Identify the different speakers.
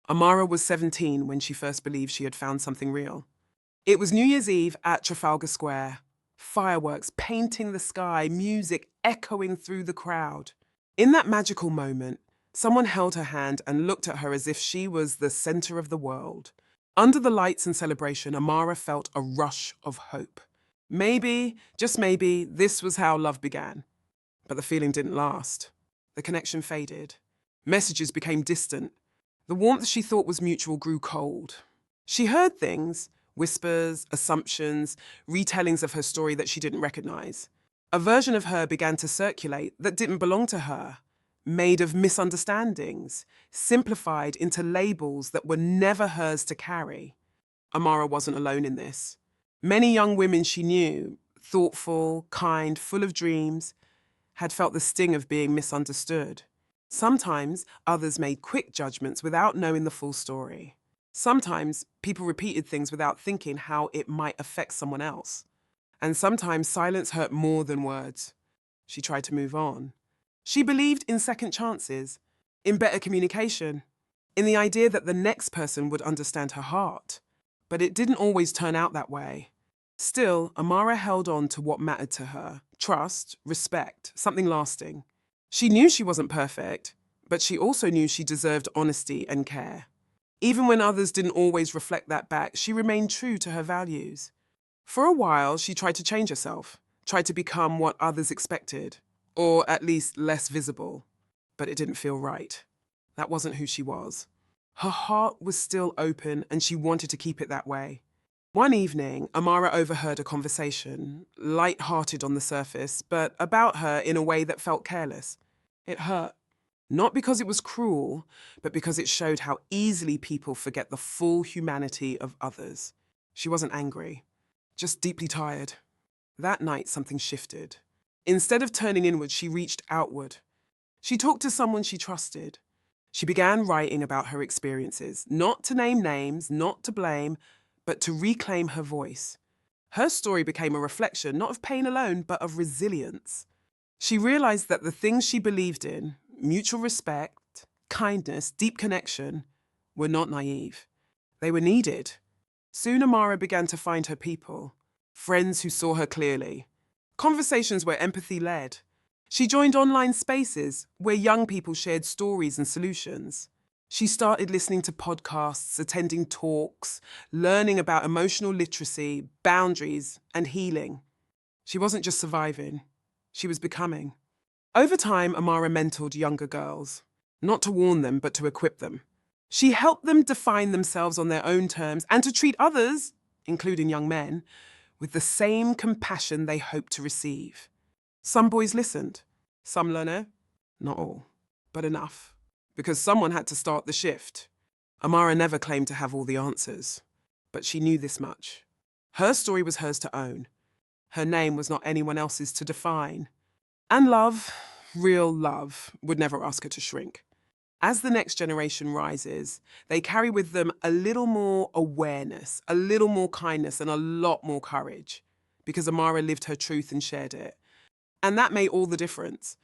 Speaker 1: Amara was 17 when she first believed she had found something real. It was New Year's Eve at Trafalgar Square. Fireworks painting the sky, music echoing through the crowd. In that magical moment, someone held her hand and looked at her as if she was the center of the world. Under the lights and celebration, Amara felt a rush of hope. Maybe, just maybe, this was how love began. But the feeling didn't last. The connection faded. Messages became distant. The warmth she thought was mutual grew cold. She heard things, whispers, assumptions, retellings of her story that she didn't recognize. A version of her began to circulate that didn't belong to her, made of misunderstandings, simplified into labels that were never hers to carry. Amara wasn't alone in this. Many young women she knew, thoughtful, kind, full of dreams, had felt the sting of being misunderstood. Sometimes others made quick judgments without knowing the full story. Sometimes people repeated things without thinking how it might affect someone else. And sometimes silence hurt more than words. She tried to move on. She believed in second chances, in better communication, in the idea that the next person would understand her heart. But it didn't always turn out that way. Still, Amara held on to what mattered to her: trust, respect, something lasting. She knew she wasn't perfect, but she also knew she deserved honesty and care. Even when others didn't always reflect that back, she remained true to her values. For a while, she tried to change herself, tried to become what others expected, or at least less visible. But it didn't feel right. That wasn't who she was. Her heart was still open, and she wanted to keep it that way. One evening, Amara overheard a conversation, light-hearted on the surface, but about her in a way that felt careless. It hurt. Not because it was cruel, but because it showed how easily people forget the full humanity of others. She wasn't angry, just deeply tired. That night, something shifted. Instead of turning inward, she reached outward. She talked to someone she trusted. She began writing about her experiences, not to name names, not to blame, but to reclaim her voice. Her story became a reflection not of pain alone, but of resilience. She realized that the things she believed in, mutual respect, kindness, deep connection, were not naive. They were needed. Soon Amara began to find her people, friends who saw her clearly, conversations where empathy led. She joined online spaces where young people shared stories and solutions. She started listening to podcasts, attending talks, learning about emotional literacy, boundaries, and healing. She wasn't just surviving, she was becoming. Over time, Amara mentored younger girls, not to warn them, but to equip them. She helped them define themselves on their own terms and to treat others, including young men, with the same compassion they hoped to receive. Some boys listened, some learned, not all, but enough. Because someone had to start the shift. Amara never claimed to have all the answers, but she knew this much. Her story was hers to own. Her name was not anyone else's to define. And love, real love, would never ask her to shrink. As the next generation rises, they carry with them a little more awareness, a little more kindness, and a lot more courage. Because Amara lived her truth and shared it. And that made all the difference.